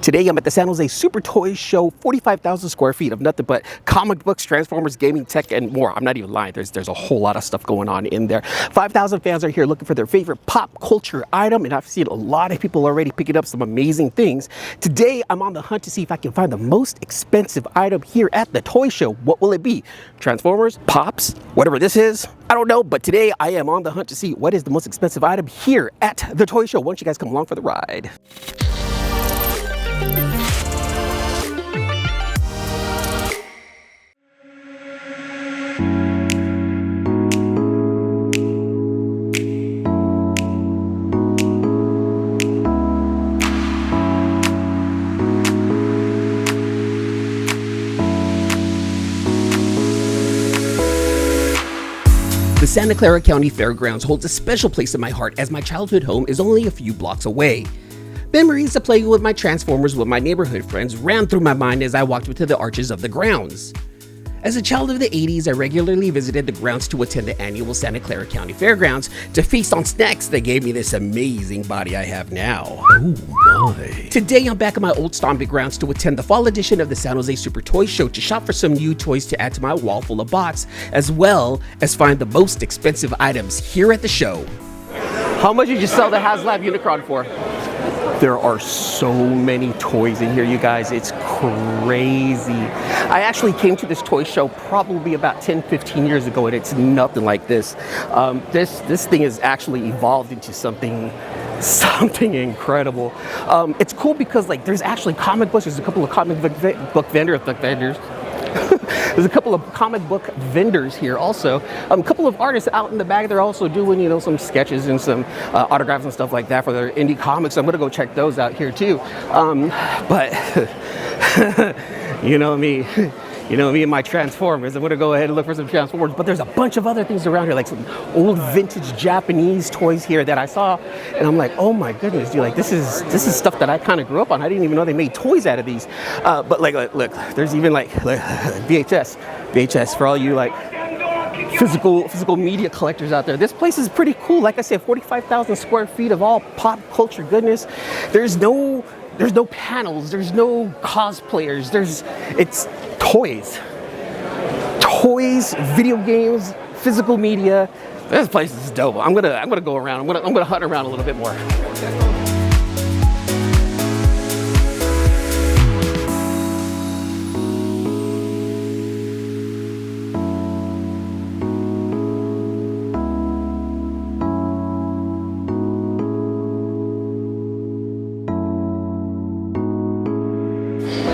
Today I'm at the San Jose Super Toys Show, 45,000 square feet of nothing but comic books, Transformers, gaming, tech, and more. I'm not even lying, there's a whole lot of stuff going on in there. 5,000 fans are here looking for their favorite pop culture item, and I've seen a lot of people already picking up some amazing things. Today I'm on the hunt to see if I can find the most expensive item here at the toy show. What will it be? Transformers? Pops? Whatever this is? I don't know, but today I am on the hunt to see what is the most expensive item here at the toy show. Why don't you guys come along for the ride? The Santa Clara County Fairgrounds holds a special place in my heart as my childhood home is only a few blocks away. Memories of playing with my Transformers with my neighborhood friends ran through my mind as I walked into the arches of the grounds. As a child of the 80s, I regularly visited the grounds to attend the annual Santa Clara County Fairgrounds to feast on snacks that gave me this amazing body I have now. Oh my. Today I'm back at my old stomping grounds to attend the fall edition of the San Jose Super Toy Show to shop for some new toys to add to my wall full of bots, as well as find the most expensive items here at the show. How much did you sell the HasLab Unicron for? There are so many toys in here, you guys. It's crazy. I actually came to this toy show probably about 10-15 years ago, and it's nothing like this. This thing has actually evolved into something incredible. It's cool because there's actually comic books. There's a couple of comic book vendors. There's a couple of comic book vendors here also. A couple of artists out in the back. They're also doing, some sketches and some autographs and stuff like that for their indie comics. I'm gonna go check those out here too. But you know me and my Transformers. I'm gonna go ahead and look for some Transformers. But there's a bunch of other things around here, like some old vintage Japanese toys here that I saw, and I'm like, oh my goodness, dude! This is stuff that I kind of grew up on. I didn't even know they made toys out of these. But look, there's even VHS for all you physical media collectors out there. This place is pretty cool. Like I said, 45,000 square feet of all pop culture goodness. There's no panels, there's no cosplayers, it's toys, video games, physical media. This place is dope. I'm gonna go around. I'm gonna hunt around a little bit more.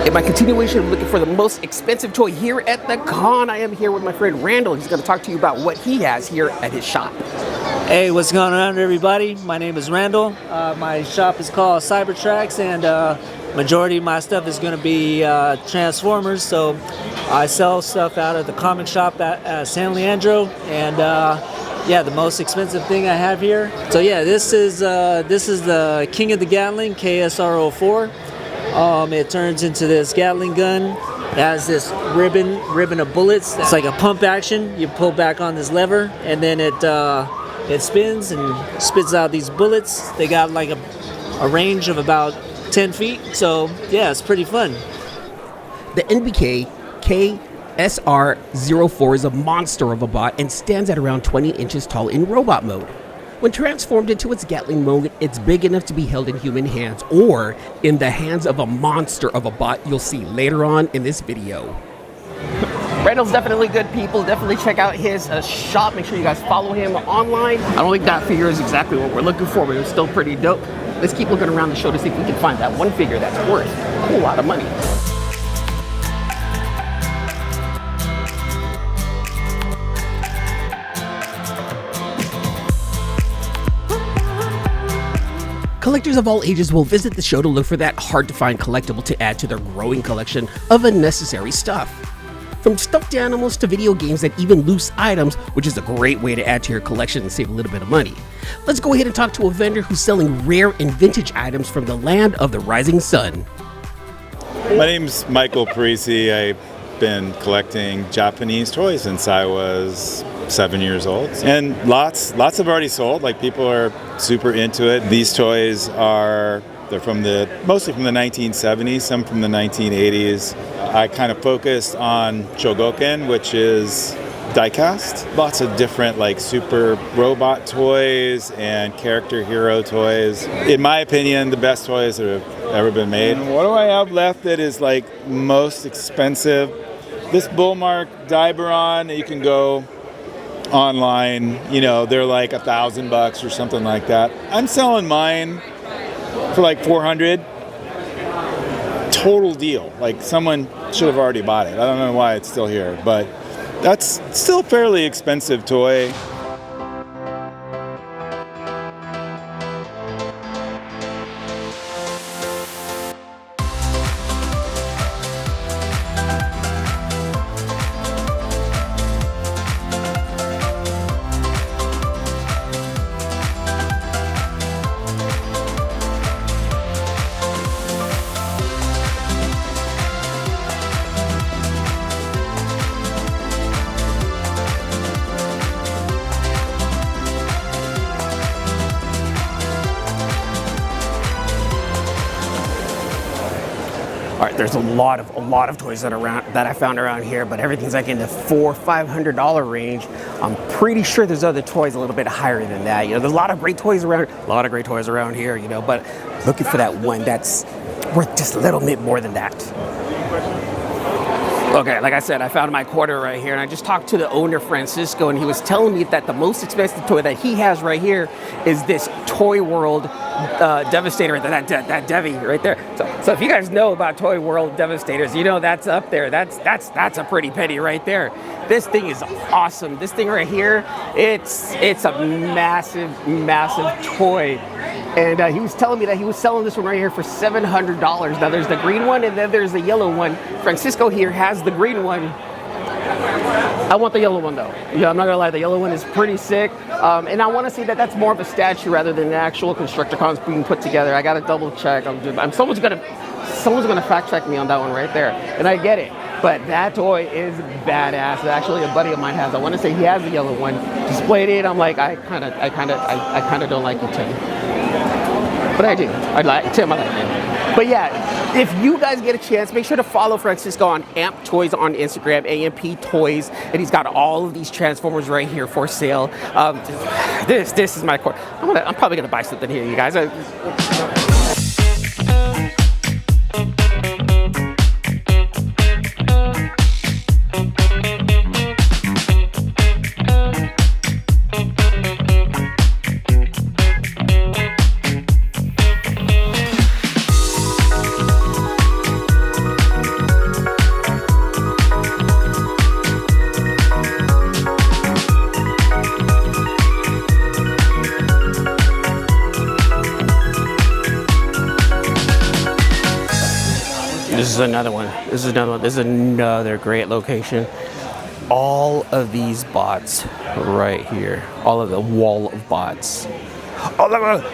In my continuation of looking for the most expensive toy here at the con, I am here with my friend Randall. He's going to talk to you about what he has here at his shop. Hey, what's going on, everybody? My name is Randall. My shop is called Cybertrax, and majority of my stuff is going to be Transformers. So I sell stuff out of the comic shop at San Leandro, and the most expensive thing I have here. So yeah, this is the King of the Gatling KSR-04. It turns into this Gatling gun. It has this ribbon of bullets. It's like a pump action. You pull back on this lever, and then it spins and spits out these bullets. They got like a range of about 10 feet. So yeah, it's pretty fun. The NBK KSR-04 is a monster of a bot and stands at around 20 inches tall in robot mode. When transformed into its Gatling mode, it's big enough to be held in human hands or in the hands of a monster of a bot you'll see later on in this video. Randall's definitely good people. Definitely check out his shop. Make sure you guys follow him online. I don't think that figure is exactly what we're looking for, but it's still pretty dope. Let's keep looking around the show to see if we can find that one figure that's worth a whole lot of money. Collectors of all ages will visit the show to look for that hard-to-find collectible to add to their growing collection of unnecessary stuff. From stuffed animals to video games and even loose items, which is a great way to add to your collection and save a little bit of money. Let's go ahead and talk to a vendor who's selling rare and vintage items from the land of the rising sun. My name's Michael Parisi. I've been collecting Japanese toys since I was 7 years old, and lots have already sold. Like, people are super into it. These toys are They're mostly from the 1970s, some from the 1980s. I kind of focused on Shogoken, which is diecast. Lots of different like super robot toys and character hero toys. In my opinion, the best toys that have ever been made. And what do I have left that is like most expensive? This Bullmark Diberon, you can go online, you know, they're like $1,000 or something like that. I'm selling mine for like $400. Total deal. Like someone should have already bought it. I don't know why it's still here, but that's still a fairly expensive toy. All right, there's a lot of toys that I found around here, but everything's like in the $400-$500 range. I'm pretty sure there's other toys a little bit higher than that. You know, there's a lot of great toys around here, you know, but looking for that one that's worth just a little bit more than that. Okay, like I said, I found my quarter right here, and I just talked to the owner, Francisco, and he was telling me that the most expensive toy that he has right here is this Toy World Devastator, that Devi right there. So if you guys know about Toy World Devastators, you know that's up there. That's a pretty penny right there. This thing is awesome. This thing right here, it's a massive toy. And he was telling me that he was selling this one right here for $700. Now there's the green one and then there's the yellow one. Francisco here has the green one. I want the yellow one though. Yeah, I'm not gonna lie, the yellow one is pretty sick. And I want to see that that's more of a statue rather than the actual Constructicons being put together. I gotta double check. Someone's gonna fact check me on that one right there. And I get it. But that toy is badass. Actually, a buddy of mine has. I want to say he has the yellow one. Displayed it. I'm like, I kind of don't like it, Tim. But I do. I like him. But yeah, if you guys get a chance, make sure to follow Francisco on Amp Toys on Instagram, AMP Toys, and he's got all of these Transformers right here for sale. This is my core. I'm probably gonna buy something here, you guys. This is another one. This is another great location. All of these bots right here. All of the wall of bots. Oh,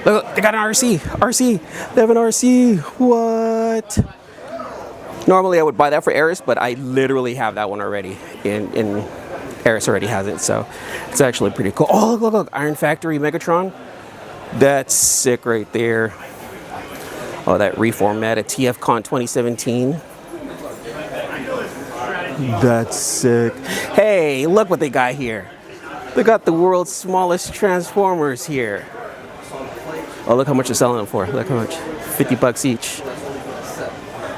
look, they got an RC. They have an RC. What? Normally I would buy that for Eris, but I literally have that one already. In Eris already has it, so it's actually pretty cool. Oh, look, Iron Factory Megatron. That's sick right there. Oh, that reformatted TFCon 2017. That's sick. Hey, look what they got here. They got the world's smallest Transformers here. Oh, look how much they're selling them for. Look how much. $50 each.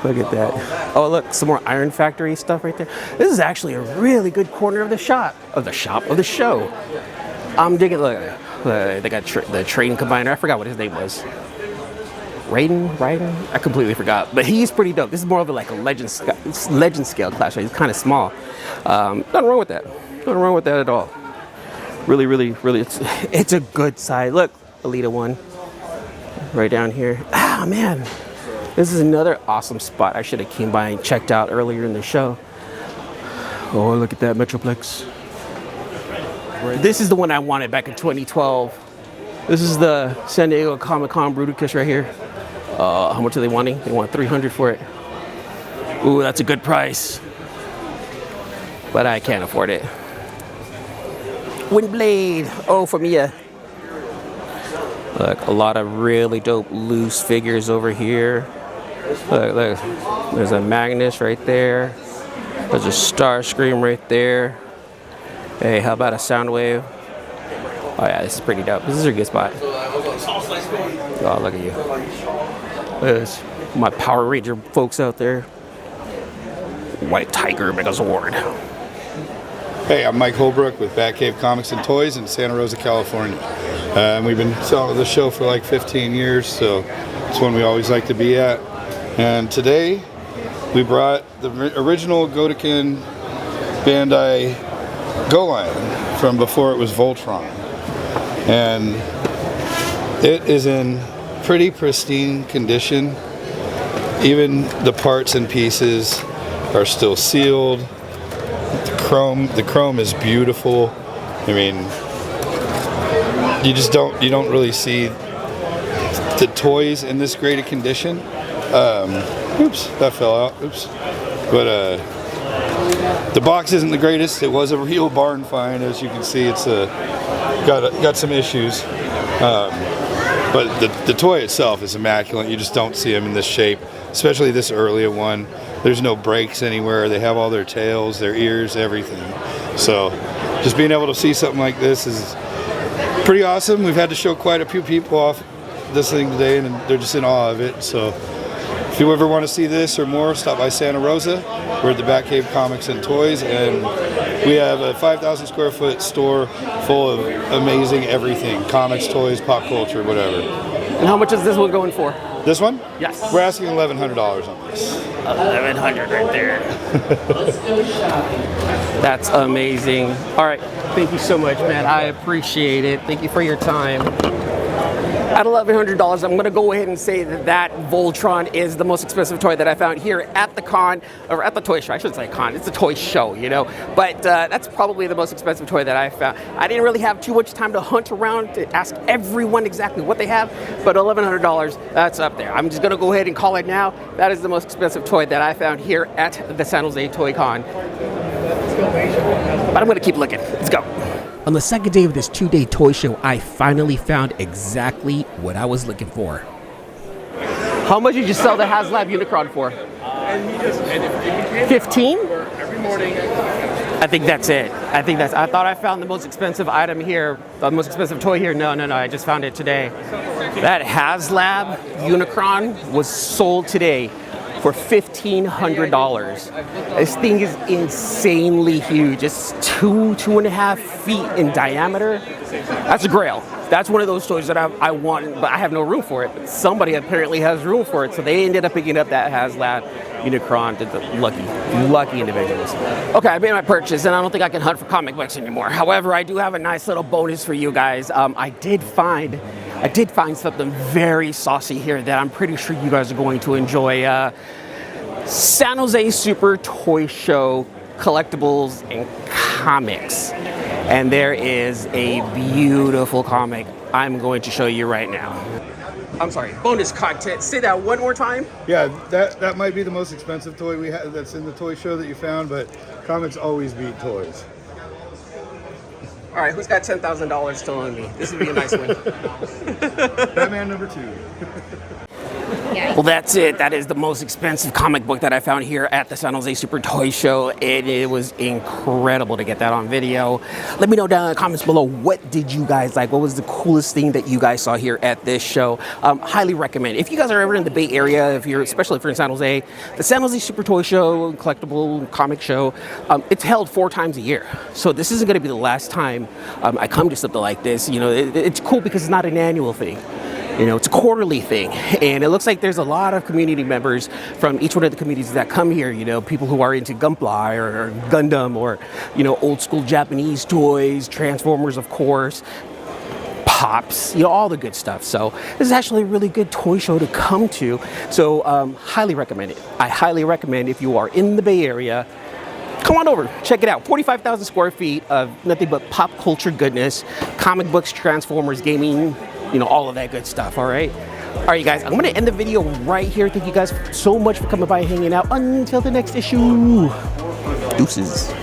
Look at that. Oh, look, some more Iron Factory stuff right there. This is actually a really good corner of the show. I'm digging. Look, they got the Trading Combiner. I forgot what his name was. Raiden? I completely forgot. But he's pretty dope. This is more of a legend scale class. Right? He's kind of small. Nothing wrong with that. Nothing wrong with that at all. Really, it's a good size. Look, Alita 1. Right down here. Ah, man. This is another awesome spot I should have came by and checked out earlier in the show. Oh, look at that Metroplex. This is the one I wanted back in 2012. This is the San Diego Comic-Con Bruticus right here. How much are they wanting? They want $300 for it. Ooh, that's a good price. But I can't afford it. Windblade. Oh, for Mia. Look, a lot of really dope loose figures over here. Look, look. There's a Magnus right there. There's a Starscream right there. Hey, how about a Soundwave? Oh yeah, this is pretty dope. This is a good spot. Oh, look at you. There's my Power Ranger folks out there. White Tiger Megazord. Hey, I'm Mike Holbrook with RKFA Comics and Toys in Santa Rosa, California. We've been selling the show for like 15 years, so it's one we always like to be at. And today, we brought the original Godokin Bandai Go line from before it was Voltron. And it is in pretty pristine condition. Even the parts and pieces are still sealed. The chrome is beautiful. I mean, you don't really see the toys in this great a condition. Oops, that fell out. Oops. But the box isn't the greatest. It was a real barn find, as you can see. It's got some issues. But the toy itself is immaculate. You just don't see them in this shape, especially this earlier one. There's no breaks anywhere. They have all their tails, their ears, everything. So just being able to see something like this is pretty awesome. We've had to show quite a few people off this thing today, and they're just in awe of it. So if you ever want to see this or more, stop by Santa Rosa. We're at the RKFA Comics and Toys, and we have a 5,000 square foot store full of amazing everything. Comics, toys, pop culture, whatever. And how much is this one going for? This one? Yes. We're asking $1,100 on this. $1,100 right there. That's amazing. All right. Thank you so much, man. I appreciate it. Thank you for your time. At $1,100, I'm going to go ahead and say that Voltron is the most expensive toy that I found here at the con, or at the toy show. I shouldn't say con, it's a toy show, you know. But that's probably the most expensive toy that I found. I didn't really have too much time to hunt around to ask everyone exactly what they have, but $1,100, that's up there. I'm just going to go ahead and call it now. That is the most expensive toy that I found here at the San Jose Toy Con. But I'm going to keep looking. Let's go. On the second day of this 2-day toy show, I finally found exactly what I was looking for. How much did you sell the HasLab Unicron for? 15? Every morning. I think that's it. I thought I found the most expensive item here, the most expensive toy here. No, I just found it today. That HasLab Unicron was sold today for $1,500. This thing is insanely huge. It's 2.5 feet in diameter. That's a grail. That's one of those toys that I want, but I have no room for it. But somebody apparently has room for it, so they ended up picking up that HasLab Unicron. The lucky individuals. Okay, I made my purchase, and I don't think I can hunt for comic books anymore. However, I do have a nice little bonus for you guys. I did find something very saucy here that I'm pretty sure you guys are going to enjoy. San Jose Super Toy Show collectibles and comics. And there is a beautiful comic I'm going to show you right now. I'm sorry, bonus content. Say that one more time. Yeah, that might be the most expensive toy we have that's in the toy show that you found, but comics always beat toys. All right, who's got $10,000 still on me? This would be a nice one. Batman number 2. Well, that's it. That is the most expensive comic book that I found here at the San Jose Super Toy Show. It was incredible to get that on video. Let me know down in the comments below, what did you guys like? What was the coolest thing that you guys saw here at this show? Highly recommend. If you guys are ever in the Bay Area, especially if you're in San Jose, the San Jose Super Toy Show, collectible comic show, it's held 4 times a year. So this isn't going to be the last time I come to something like this. You know, it's cool because it's not an annual thing. You know, it's a quarterly thing, and it looks like there's a lot of community members from each one of the communities that come here. You know, people who are into Gunpla or Gundam or, you know, old school Japanese toys, Transformers, of course, Pops, you know, all the good stuff. So this is actually a really good toy show to come to. So highly recommend it. I highly recommend if you are in the Bay Area, come on over, check it out. 45,000 square feet of nothing but pop culture goodness, comic books, Transformers, gaming, you know, all of that good stuff, all right? All right, you guys, I'm going to end the video right here. Thank you guys so much for coming by and hanging out. Until the next issue, deuces.